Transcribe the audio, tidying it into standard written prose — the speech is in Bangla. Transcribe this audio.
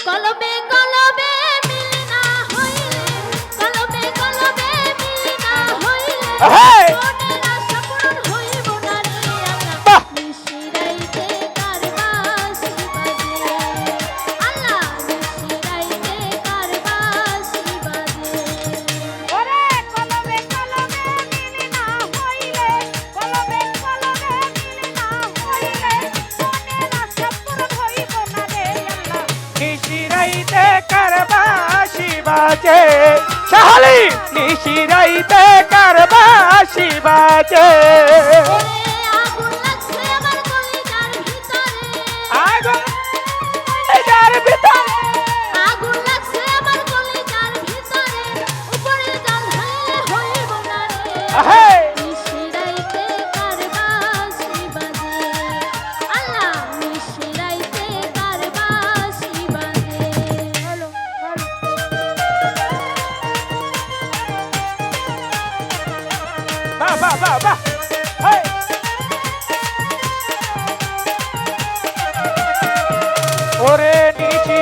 কলবে কলবে মিল না হইলে কলবে কলবে মিল না হইলে হেই! মনের আশা পূরণ হইব না রে আল্লাহ বাহ! নিশিরাইতে কার বাঁশি বাজে আল্লাহ নিশিরাইতে কার বাঁশি বাজে ওরে কলবে কলবে মিল না হইলে কলবে কলবে মিল না হইলে মনের আশা পূরণ হইব না রে আল্লাহ নিশিরাইতে কারবাসি বাজে শাহালি নিশিরাইতে কারবাসি বাজে ওরে আগুন লাগছে আমার কলিজার ভিতরে আগুন যার ভিতরে আগুন লাগছে আমার কলিজার ভিতরে উপরে জল ঢাললে হইব না রে হেই! নিশিরাইতে কার বাঁশি বাজে আল্লাহ নিশিরাইতে কার বাঁশি বাজে হলো হলো বাহ বাহ বাহ বাহ হেই! ওরে নিশি